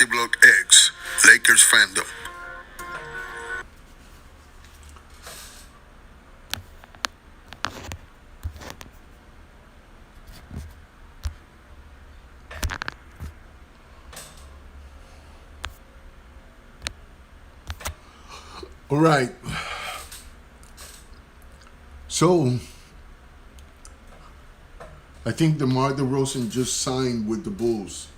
Block X, Lakers-fandom. All right. So I think DeMar DeRozan just signed with the Bulls.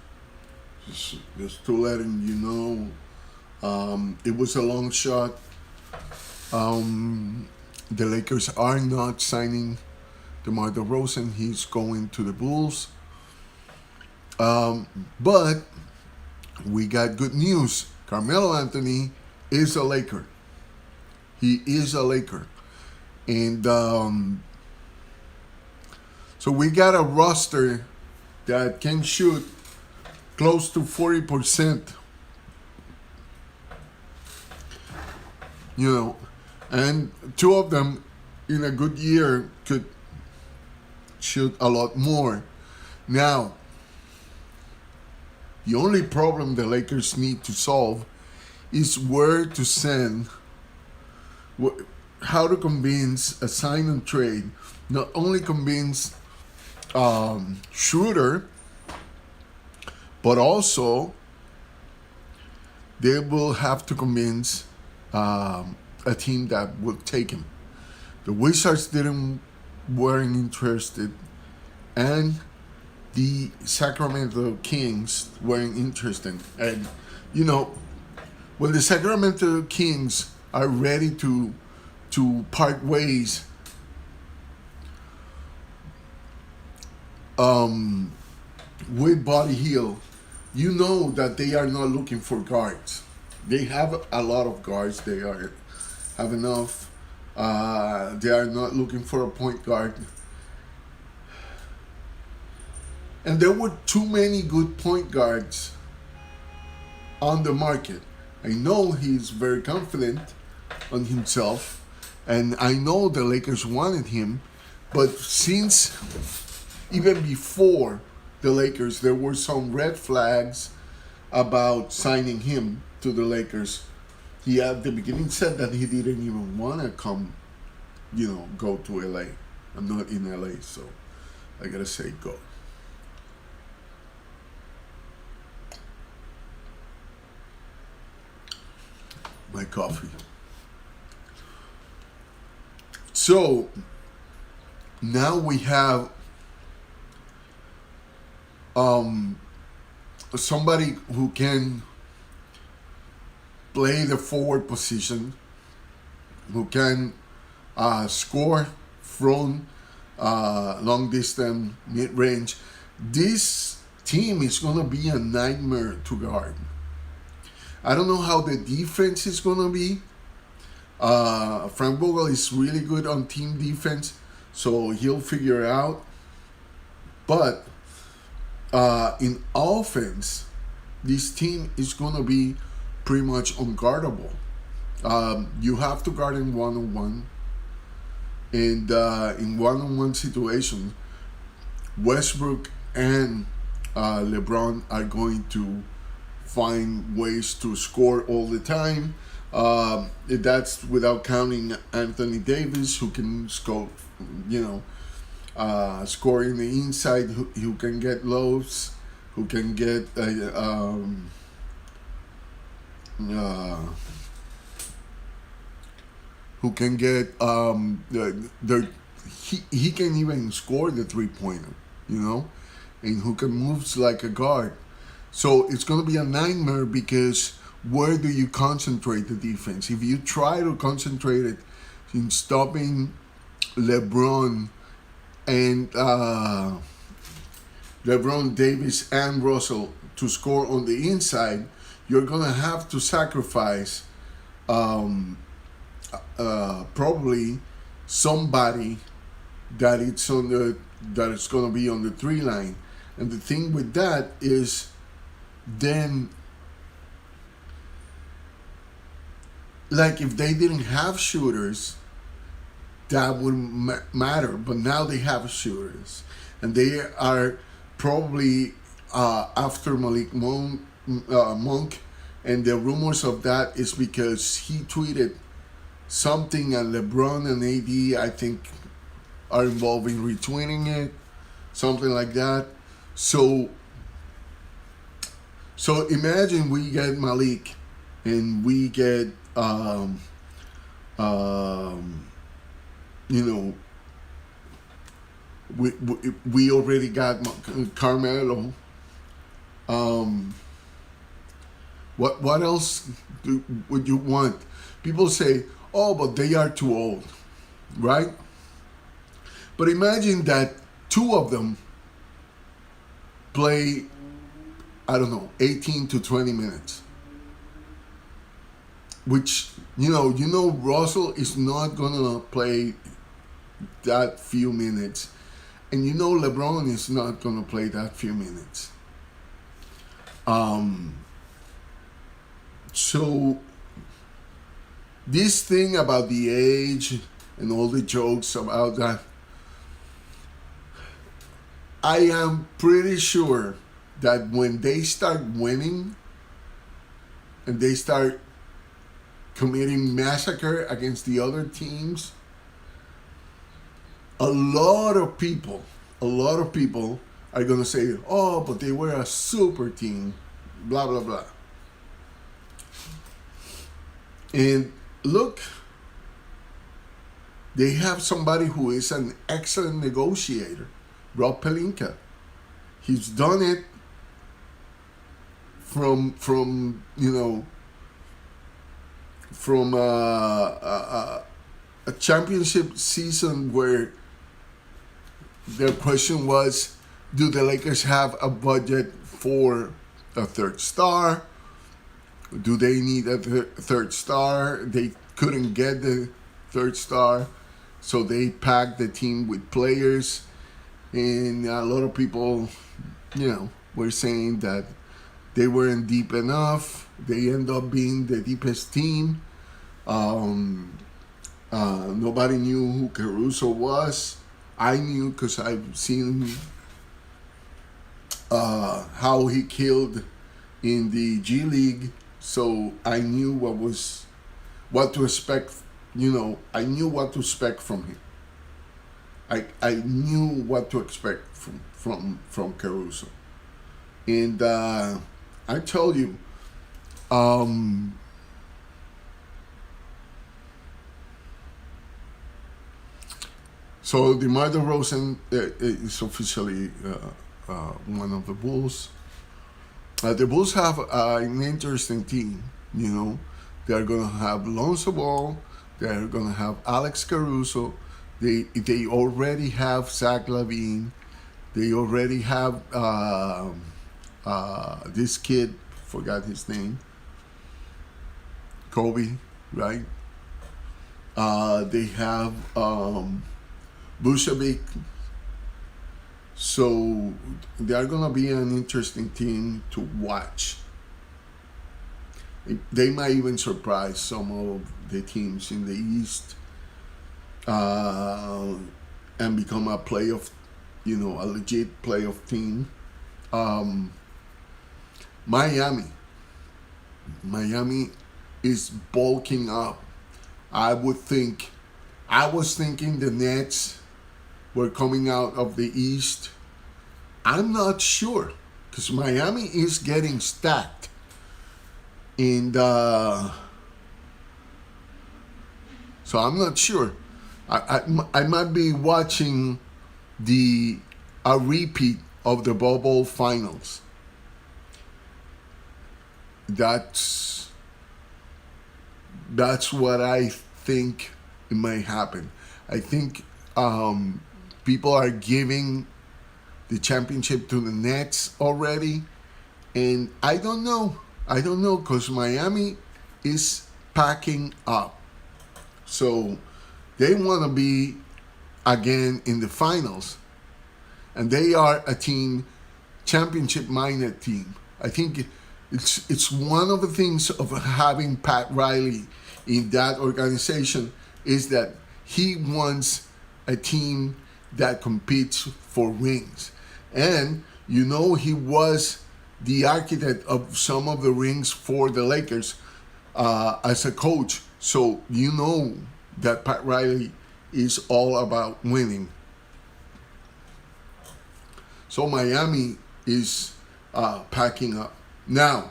Just to letting you know, it was a long shot. The Lakers are not signing DeMar DeRozan. He's going to the Bulls. But we got good news. Carmelo Anthony is a Laker. He is a Laker. And so we got a roster that can shoot close to 40%. You know, and two of them in a good year could shoot a lot more. Now, the only problem the Lakers need to solve is where to send, how to convince a sign and trade, not only convince Schroeder, but also they will have to convince a team that will take him. The Wizards weren't interested, and the Sacramento Kings weren't interested. And you know, when the Sacramento Kings are ready to part ways with Buddy Hield, you know that they are not looking for guards. They have a lot of guards. They have enough. They are not looking for a point guard. And there were too many good point guards on the market. I know he's very confident on himself, and I know the Lakers wanted him, but since even before the Lakers, there were some red flags about signing him to the Lakers. He at the beginning said that he didn't even want to come, go to LA. I'm not in LA, so I gotta say go. My coffee. So now we have somebody who can play the forward position, who can score from long distance, mid range. This team is gonna be a nightmare to guard. I don't know how the defense is gonna be. Frank Vogel is really good on team defense, so he'll figure it out. But in offense, this team is gonna be pretty much unguardable. You have to guard in one-on-one, and in one-on-one situations, Westbrook and LeBron are going to find ways to score all the time. That's without counting Anthony Davis, who can score, score in the inside, who can get loaves, who can get who can get he can even score the 3-pointer, and who can move like a guard. So it's going to be a nightmare, because where do you concentrate the defense? If you try to concentrate it in stopping LeBron and LeBron, Davis, and Russell to score on the inside, you're going to have to sacrifice probably somebody that it's going to be on the 3 line. And the thing with that is, then, like, if they didn't have shooters, that wouldn't matter. But now they have shooters, and they are probably after Malik Monk Monk, and the rumors of that is because he tweeted something, and LeBron and AD, I think, are involved in retweeting it, something like that. So, so imagine we get Malik, and we get, you know, we already got Carmelo. What else would you want? People say, oh, but they are too old, right? But imagine that two of them play, I don't know, 18 to 20 minutes. Which, Russell is not going to play that few minutes. And LeBron is not going to play that few minutes. So this thing about the age and all the jokes about that, I am pretty sure that when they start winning and they start committing massacre against the other teams, a lot of people are going to say, oh, but they were a super team, blah, blah, blah. And look, they have somebody who is an excellent negotiator, Rob Pelinka. He's done it from a championship season where the question was, do the Lakers have a budget for a third star? Do they need a third star? They couldn't get the third star, so they packed the team with players. And a lot of people, were saying that they weren't deep enough. They end up being the deepest team. Nobody knew who Caruso was. I knew because I've seen how he killed in the G League. So I knew what to expect. I knew what to expect from him. I knew what to expect from Caruso, and I tell you, so DeMar DeRozan is officially one of the Bulls. The Bulls have an interesting team. They're gonna have Lonzo Ball. They're gonna have Alex Caruso. They already have Zach LaVine. They already have this kid, forgot his name, Kobe, right? They have Vucevic. So they are gonna be an interesting team to watch. They might even surprise some of the teams in the East and become a playoff, a legit playoff team. Miami is bulking up. I was thinking the Nets were coming out of the East. I'm not sure, because Miami is getting stacked. And so I'm not sure. I might be watching a repeat of the bubble finals. That's what I think it might happen. I think people are giving the championship to the Nets already, and I don't know because Miami is packing up, so they want to be again in the finals, and they are a championship-minded team. I think it's one of the things of having Pat Riley in that organization is that he wants a team that competes for rings. And he was the architect of some of the rings for the Lakers as a coach. So you know that Pat Riley is all about winning. So Miami is packing up. Now,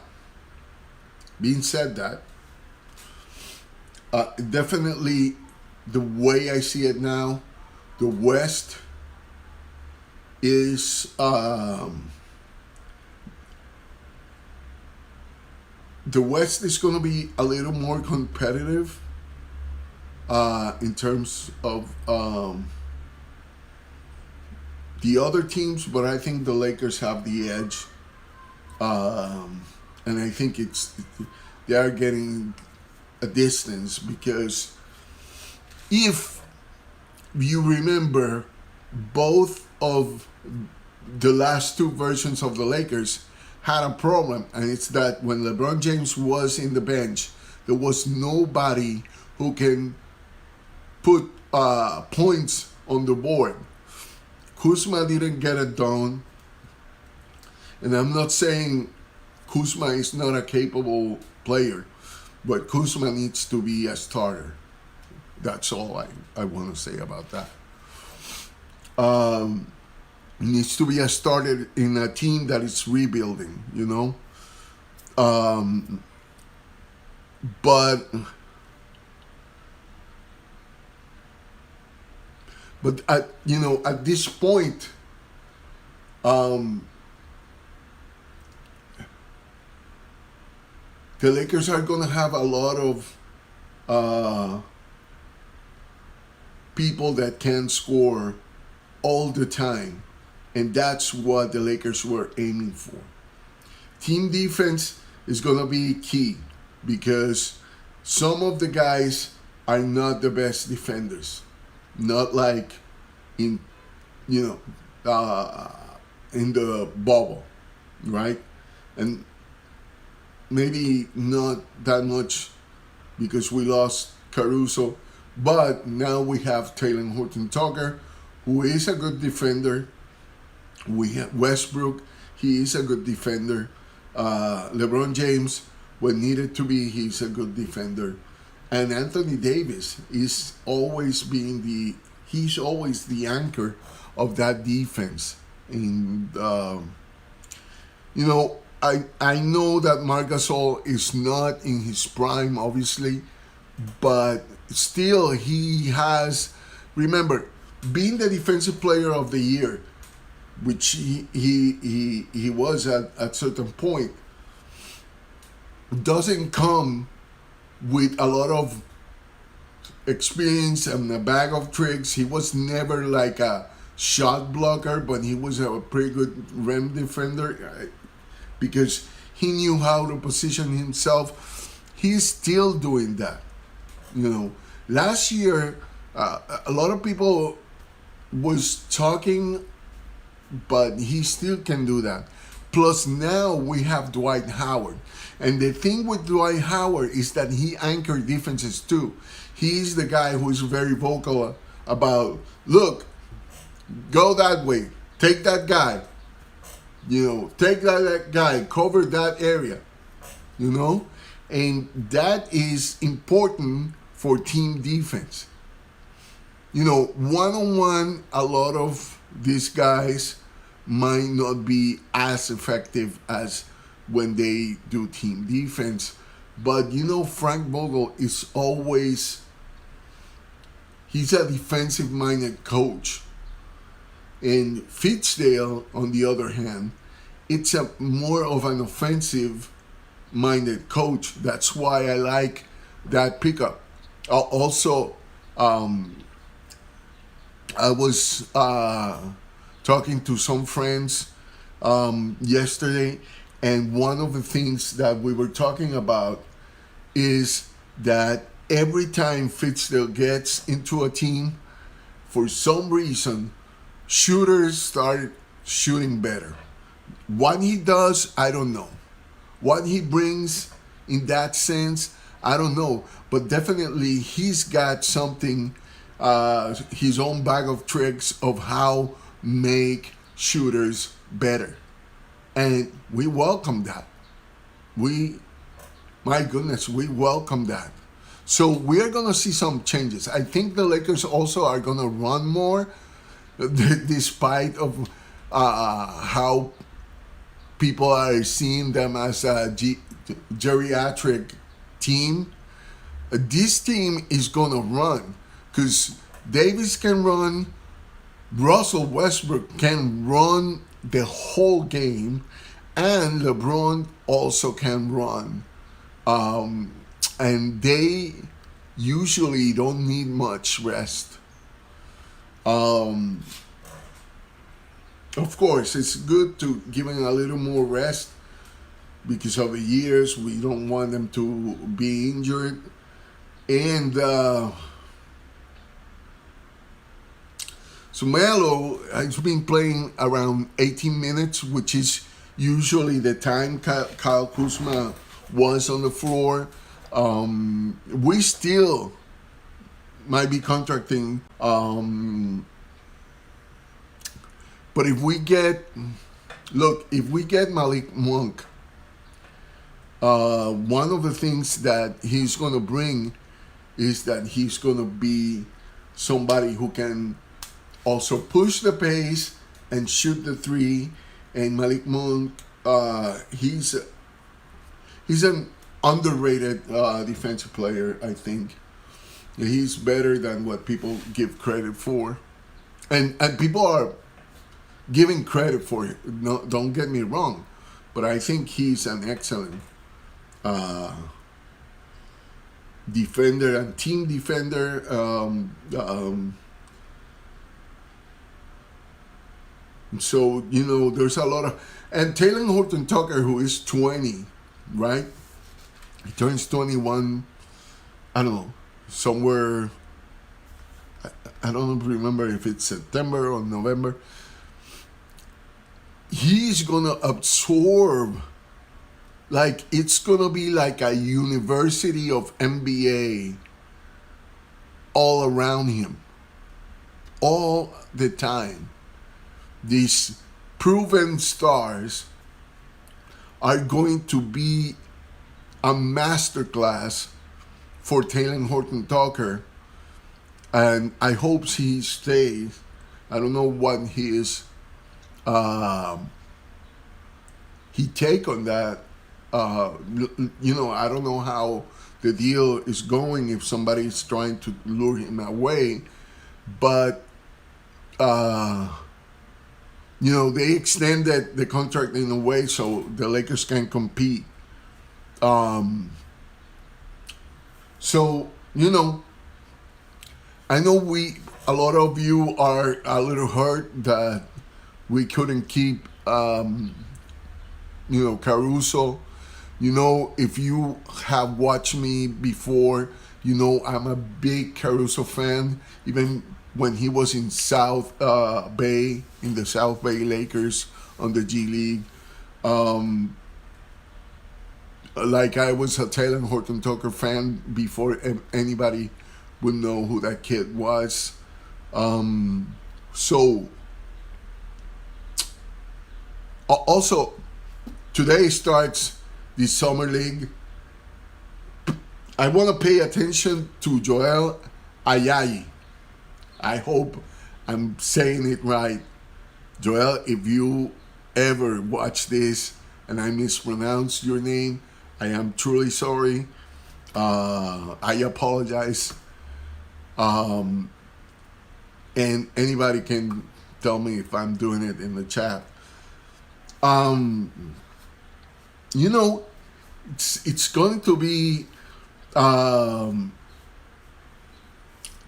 being said that, definitely the way I see it now, the West is going to be a little more competitive in terms of the other teams, but I think the Lakers have the edge, and I think they are getting a distance because if you remember, both of the last two versions of the Lakers had a problem, and it's that when LeBron James was in the bench, there was nobody who can put points on the board. Kuzma didn't get it done, and I'm not saying Kuzma is not a capable player, but Kuzma needs to be a starter. That's all I want to say about that. Needs to be a starter in a team that is rebuilding, you know. But at this point, the Lakers are gonna have a lot of people that can score all the time, and that's what the Lakers were aiming for. Team defense is gonna be key because some of the guys are not the best defenders, not like in in the bubble, right? And maybe not that much because we lost Caruso, but now we have Taylor Horton-Tucker, who is a good defender. We have Westbrook, he is a good defender. LeBron James, when needed to be, he's a good defender. And Anthony Davis is always he's always the anchor of that defense. And I know that Marc Gasol is not in his prime, obviously, but still he has. Remember, being the defensive player of the year, which he was at certain point, doesn't come with a lot of experience and a bag of tricks. He was never like a shot blocker, but he was a pretty good rim defender because he knew how to position himself. He's still doing that. Last year, a lot of people was talking, but he still can do that. Plus now we have Dwight Howard. And the thing with Dwight Howard is that he anchored defenses too. He's the guy who is very vocal about, look, go that way, take that guy, take that guy, cover that area, and that is important for team defense. One-on-one, a lot of these guys might not be as effective as when they do team defense. But Frank Vogel is always, he's a defensive-minded coach. And Fitzdale, on the other hand, it's a more of an offensive-minded coach. That's why I like that pickup. Also, I was talking to some friends yesterday, and one of the things that we were talking about is that every time Fitzdale gets into a team, for some reason, shooters start shooting better. What he does, I don't know. What he brings in that sense, I don't know. But definitely he's got something, his own bag of tricks of how make shooters better. And we welcome that. My goodness, we welcome that. So we're going to see some changes. I think the Lakers also are going to run more, despite of how people are seeing them as a geriatric team. This team is going to run because Davis can run, Russell Westbrook can run the whole game, and LeBron also can run. And they usually don't need much rest. Of course, it's good to give them a little more rest because of the years. We don't want them to be injured. And so Melo has been playing around 18 minutes, which is usually the time Kyle Kuzma was on the floor. We still might be contracting, but if we get Malik Monk, one of the things that he's going to bring is that he's going to be somebody who can also push the pace and shoot the three. And Malik Monk, he's an underrated defensive player, I think. He's better than what people give credit for. And people are giving credit for it. No, don't get me wrong. But I think he's an excellent defender and team defender. So, there's a lot of... And Taylor Horton Tucker, who is 20, right? He turns 21, I don't know, somewhere... I don't remember if it's September or November. He's going to absorb... Like, it's going to be like a university of NBA all around him. All the time. These proven stars are going to be a masterclass for Taylor Horton Tucker. And I hope he stays. I don't know what his he take on that. I don't know how the deal is going if somebody is trying to lure him away. But, they extended the contract in a way so the Lakers can compete. So, I know a lot of you are a little hurt that we couldn't keep, Caruso. If you have watched me before, I'm a big Caruso fan. Even when he was in South Bay, in the South Bay Lakers on the G League. Like I was a Taylor Horton Tucker fan before anybody would know who that kid was. So, also, today starts the Summer League. I want to pay attention to Joel Ayayi. I hope I'm saying it right. Joel, if you ever watch this and I mispronounce your name, I am truly sorry. I apologize. And anybody can tell me if I'm doing it in the chat. It's going to be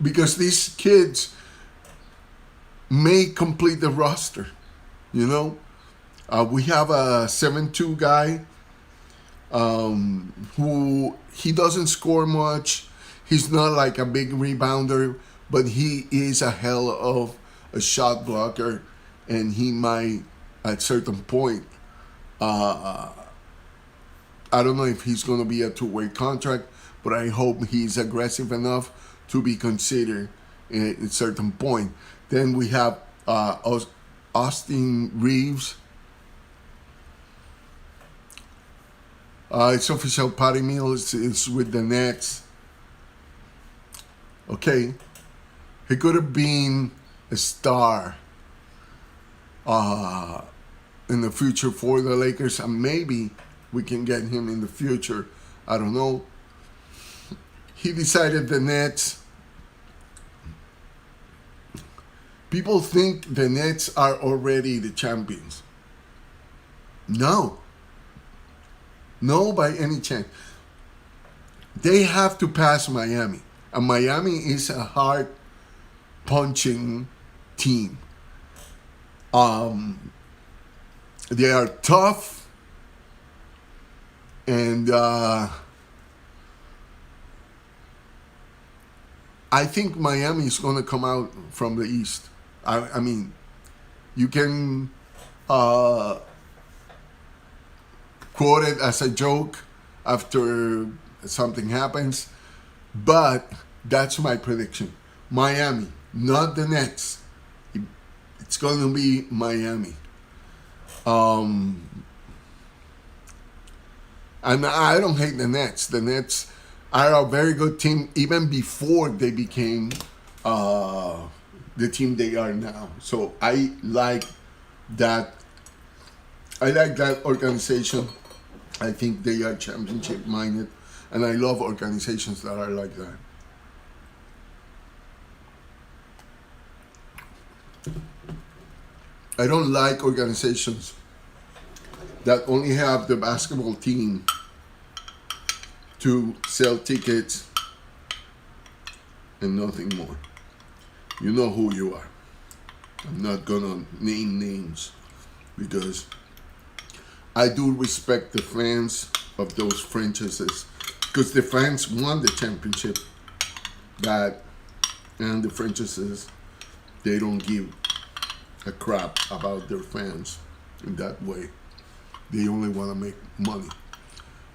because these kids may complete the roster. We have a 7'2" guy who he doesn't score much. He's not like a big rebounder, but he is a hell of a shot blocker, and he might at certain point. I don't know if he's going to be a two-way contract, but I hope he's aggressive enough to be considered at a certain point. Then we have Austin Reeves, It's official. Patty Mills is with the Nets. Okay, he could have been a star in the future for the Lakers, and maybe we can get him in the future. I don't know. He decided the Nets. People think the Nets are already the champions. No. No, by any chance. They have to pass Miami. And Miami is a hard punching team. They are tough. And I think Miami is going to come out from the East. I mean, you can quote it as a joke after something happens, but that's my prediction. Miami, not the Nets. It's going to be Miami. And I don't hate the Nets. The Nets are a very good team even before they became the team they are now. So I like that. I like that organization. I think they are championship minded, and I love organizations that are like that. I don't like organizations that only have the basketball team to sell tickets and nothing more. You know who you are. I'm not gonna name names because I do respect the fans of those franchises, because the fans won the championship, and the franchises, they don't give a crap about their fans in that way. They only want to make money.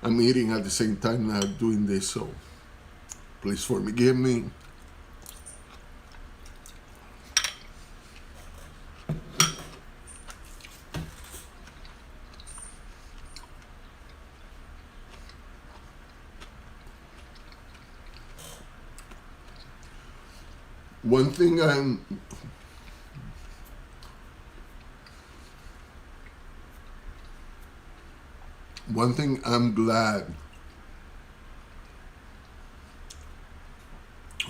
I'm eating at the same time now doing this, so please forgive me. One thing I'm glad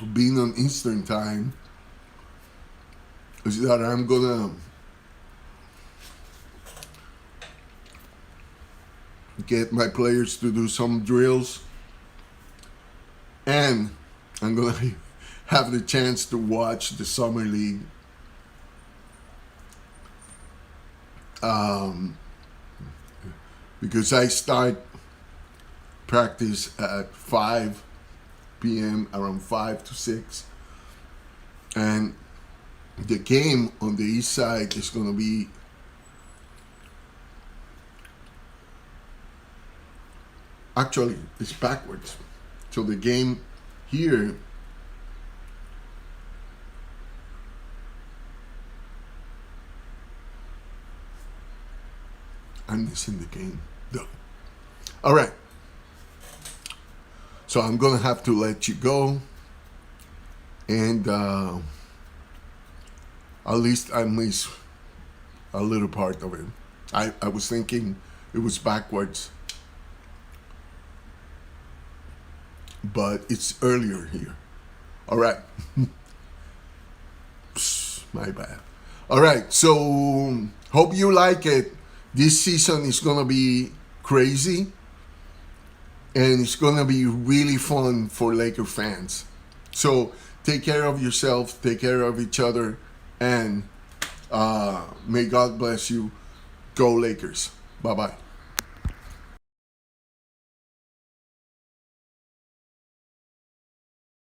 of being on Eastern time is that I'm gonna get my players to do some drills, and I'm gonna have the chance to watch the summer league. Because I start practice at 5 p.m., around 5 to 6. And the game on the east side is going to be actually, it's backwards. So the game here I'm missing the game though. All right. So I'm going to have to let you go. And at least I missed a little part of it. I was thinking it was backwards. But it's earlier here. All right. My bad. All right. So hope you like it. This season is going to be crazy, and it's going to be really fun for Laker fans. So take care of yourself, take care of each other, and may God bless you. Go Lakers. Bye-bye.